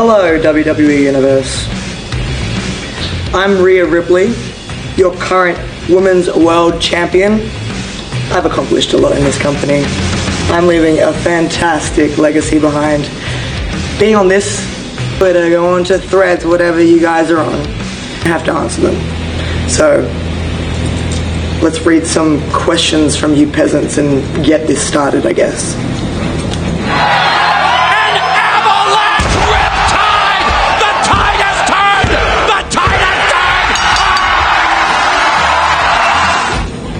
Hello, WWE Universe. I'm Rhea Ripley, your current Women's World Champion. I've accomplished a lot in this company. I'm leaving a fantastic legacy behind. Being on this, Twitter, go on to Threads, whatever you guys are on, I have to answer them. So, let's read some questions from you peasants and get this started, I guess.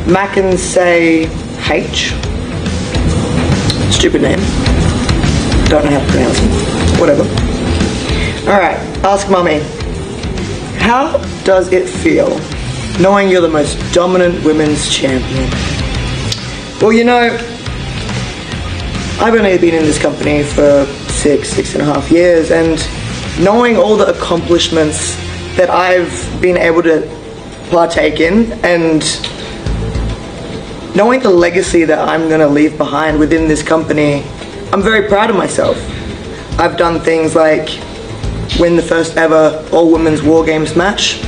Mackin say H. Stupid name. Don't know how to pronounce it. Whatever. Alright, ask Mami. How does it feel knowing you're the most dominant women's champion? Well, you know, I've only been in this company for 6.5 years, and knowing all the accomplishments that I've been able to partake in, and knowing the legacy that I'm going to leave behind within this company, I'm very proud of myself. I've done things like win the first ever all-women's War Games match,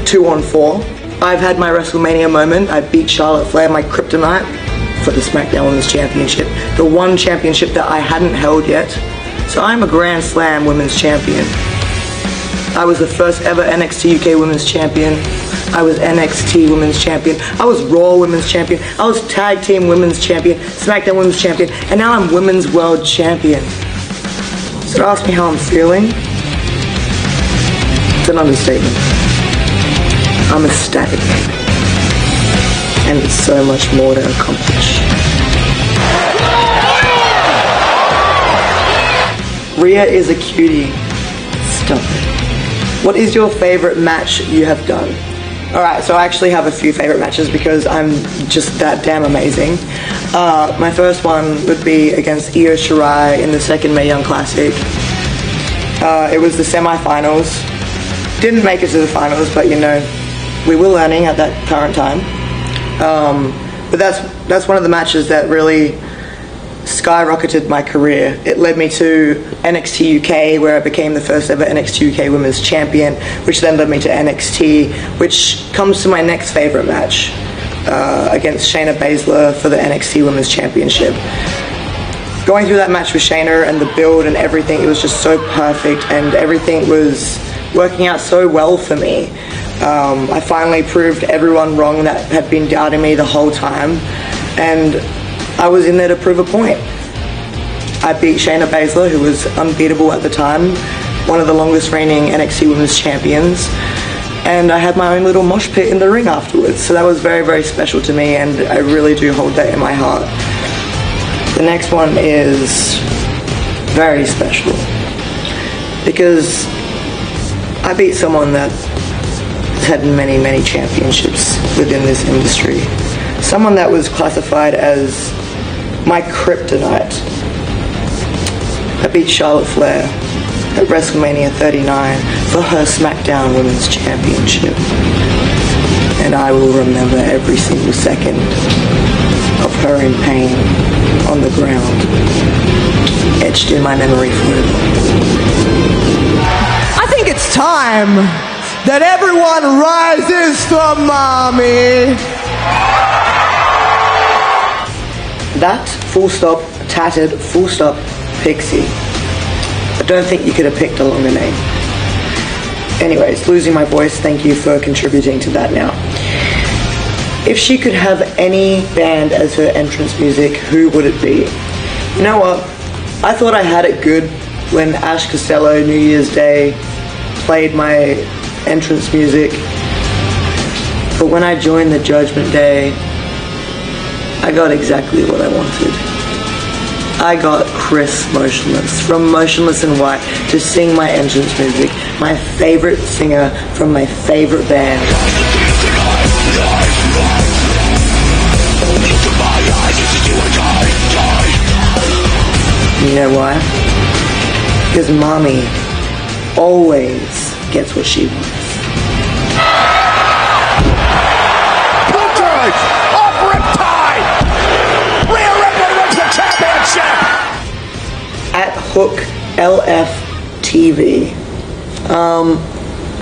2-on-4. I've had my WrestleMania moment. I beat Charlotte Flair, my kryptonite, for the SmackDown Women's Championship, the one championship that I hadn't held yet. So I'm a Grand Slam Women's Champion. I was the first ever NXT UK Women's Champion. I was NXT Women's Champion. I was Raw Women's Champion. I was Tag Team Women's Champion, SmackDown Women's Champion, and now I'm Women's World Champion. So ask me how I'm feeling. It's an understatement. I'm ecstatic. And there's so much more to accomplish. Rhea is a cutie. Stop it. What is your favorite match you have done? Alright, so I actually have a few favorite matches because I'm just that damn amazing. My first one would be against Io Shirai in the second Mae Young Classic. It was the semi-finals. Didn't make it to the finals, but you know, we were learning at that current time. But that's one of the matches that really skyrocketed my career. It led me to NXT UK, where I became the first ever NXT UK Women's Champion, which then led me to NXT, which comes to my next favorite match, against Shayna Baszler for the NXT Women's Championship. Going through that match with Shayna and the build and everything, it was just so perfect, and everything was working out so well for me. I finally proved everyone wrong that had been doubting me the whole time, and I was in there to prove a point. I beat Shayna Baszler, who was unbeatable at the time, one of the longest reigning NXT Women's Champions, and I had my own little mosh pit in the ring afterwards, so that was very, very special to me, and I really do hold that in my heart. The next one is very special, because I beat someone that's had many, many championships within this industry. Someone that was classified as my kryptonite. I beat Charlotte Flair at WrestleMania 39 for her SmackDown Women's Championship. And I will remember every single second of her in pain on the ground, etched in my memory forever. I think it's time that everyone rises for Mami. That, full stop, tattered, full stop, Pixie. I don't think you could have picked a longer name. Anyways, losing my voice, thank you for contributing to that now. If she could have any band as her entrance music, who would it be? You know what? I thought I had it good when Ash Costello, New Year's Day, played my entrance music. But when I joined the Judgment Day, I got exactly what I wanted. I got Chris Motionless from Motionless in White to sing my entrance music, my favorite singer from my favorite band. You know why? Because Mami always gets what she wants. At Hook LF TV.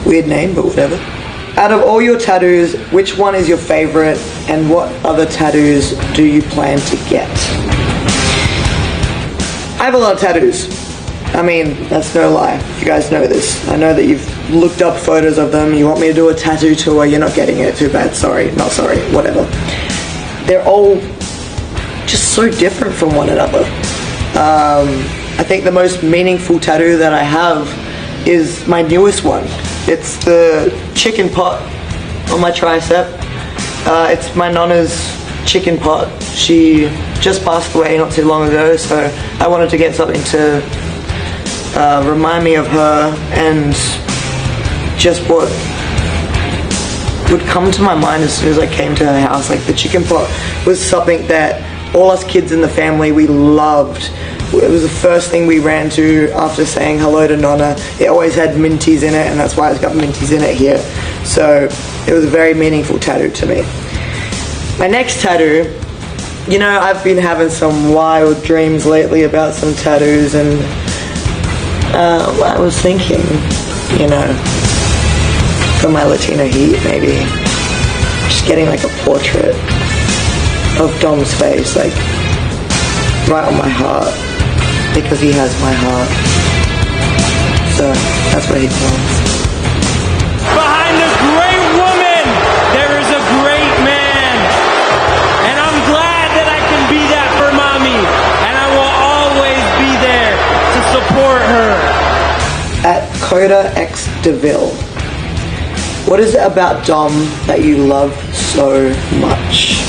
Weird name, but whatever. Out of all your tattoos, which one is your favorite, and what other tattoos do you plan to get? I have a lot of tattoos. I mean, that's no lie. You guys know this. I know that you've looked up photos of them. You want me to do a tattoo tour. You're not getting it. Too bad. Sorry. Not sorry. Whatever. They're all just so different from one another. I think the most meaningful tattoo that I have is my newest one. It's the chicken pot on my tricep. It's my nonna's chicken pot. She just passed away not too long ago, so I wanted to get something to remind me of her, and just what would come to my mind as soon as I came to her house. Like, the chicken pot was something that all us kids in the family, we loved. It was the first thing we ran to after saying hello to Nonna. It always had minties in it, and that's why it's got minties in it here. So it was a very meaningful tattoo to me. My next tattoo, you know, I've been having some wild dreams lately about some tattoos, and I was thinking, you know, for my Latino heat, maybe just getting like a portrait of Dom's face, like right on my heart, because he has my heart. So that's what he wants. Behind a great woman, there is a great man. And I'm glad that I can be that for Mami. And I will always be there to support her. At Coda X DeVille, what is it about Dom that you love so much?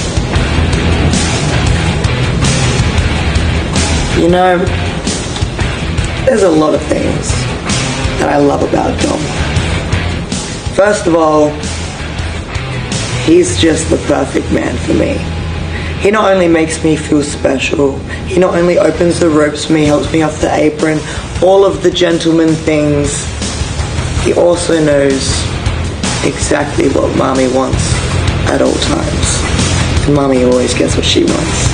You know, there's a lot of things that I love about Dom. First of all, he's just the perfect man for me. He not only makes me feel special, he not only opens the ropes for me, helps me off the apron, all of the gentleman things, he also knows exactly what Mami wants at all times. And Mami always gets what she wants.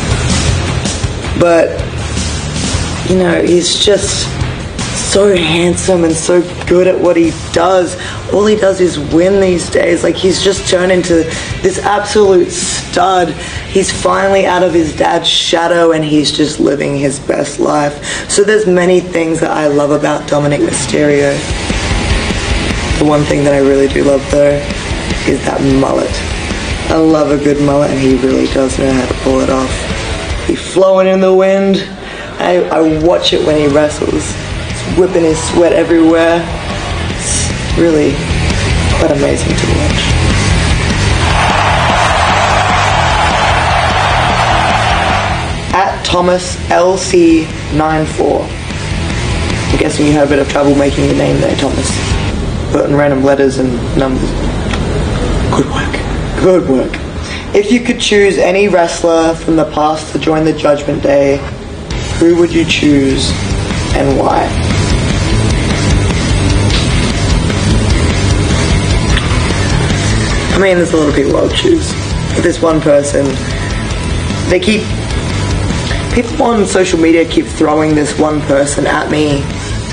But, you know, he's just so handsome and so good at what he does. All he does is win these days. Like, he's just turned into this absolute stud. He's finally out of his dad's shadow, and he's just living his best life. So there's many things that I love about Dominic Mysterio. The one thing that I really do love, though, is that mullet. I love a good mullet, and he really does know how to pull it off. He's flowing in the wind. I watch it when he wrestles. He's whipping his sweat everywhere. It's really quite amazing to watch. At Thomas LC94. I'm guessing you had a bit of trouble making your name there, Thomas. Putting random letters and numbers. Good work. Good work. If you could choose any wrestler from the past to join the Judgment Day, who would you choose and why? I mean, there's a lot of people I would choose. But this one person, people on social media keep throwing this one person at me,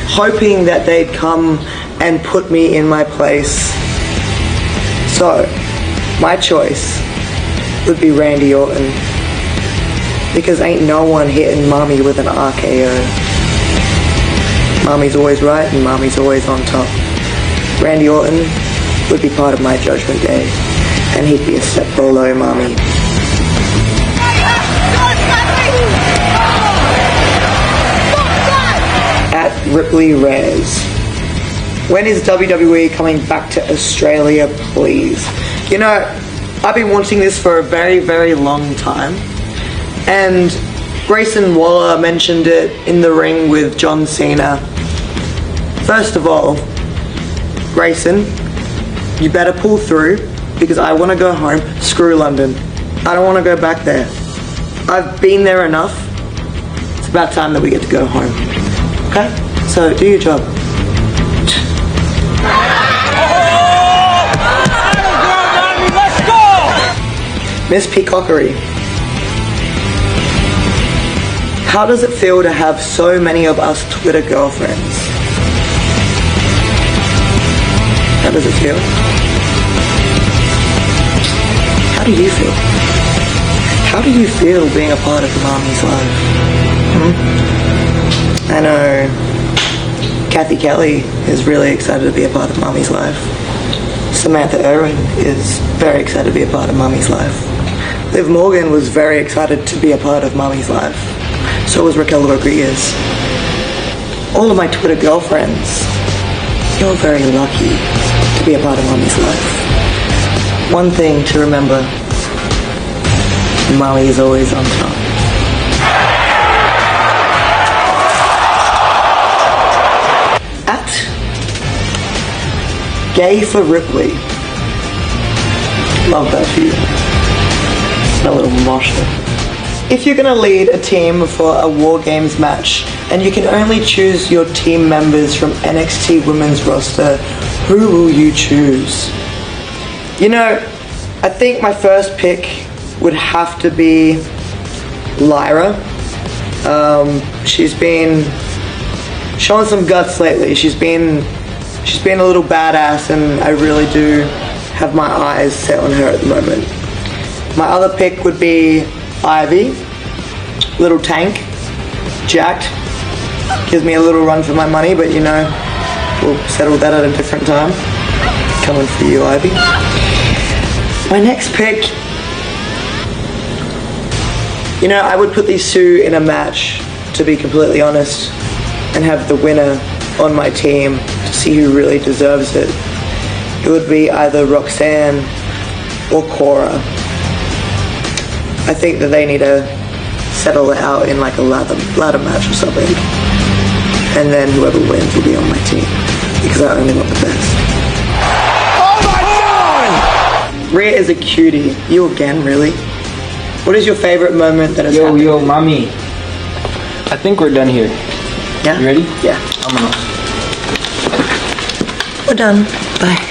hoping that they'd come and put me in my place. So, my choice would be Randy Orton. Because ain't no one hitting Mami with an RKO. Mami's always right and Mami's always on top. Randy Orton would be part of my Judgment Day, and he'd be a step below Mami. At Ripley Rares. When is WWE coming back to Australia, please? You know, I've been wanting this for a very, very long time. And Grayson Waller mentioned it in the ring with John Cena. First of all, Grayson, you better pull through, because I want to go home. Screw London. I don't want to go back there. I've been there enough. It's about time that we get to go home. Okay? So, do your job. Let's go! Miss Peacockery. How does it feel to have so many of us Twitter girlfriends? How does it feel? How do you feel? How do you feel being a part of Mami's life? I know Kathy Kelly is really excited to be a part of Mami's life. Samantha Irwin is very excited to be a part of Mami's life. Liv Morgan was very excited to be a part of Mami's life. So was Raquel Rodriguez. All of my Twitter girlfriends, you're very lucky to be a part of Mami's life. One thing to remember, Mami is always on top. At Gay for Ripley. Love that for you. A little mosher. If you're going to lead a team for a War Games match and you can only choose your team members from NXT Women's roster, who will you choose? You know, I think my first pick would have to be Lyra. She's been showing some guts lately. She's been a little badass, and I really do have my eyes set on her at the moment. My other pick would be Ivy. Little tank, jacked, gives me a little run for my money, but you know, we'll settle that at a different time. Coming for you, Ivy. My next pick, you know, I would put these two in a match, to be completely honest, and have the winner on my team to see who really deserves it. It would be either Roxanne or Cora. I think that they need to settle it out in like a ladder match or something. And then whoever wins will be on my team, because I only want the best. Oh my God! Rhea is a cutie. You again, really? What is your favorite moment that has happened? Yo, Mami. I think we're done here. Yeah? You ready? Yeah. I'm on. We're done. Bye.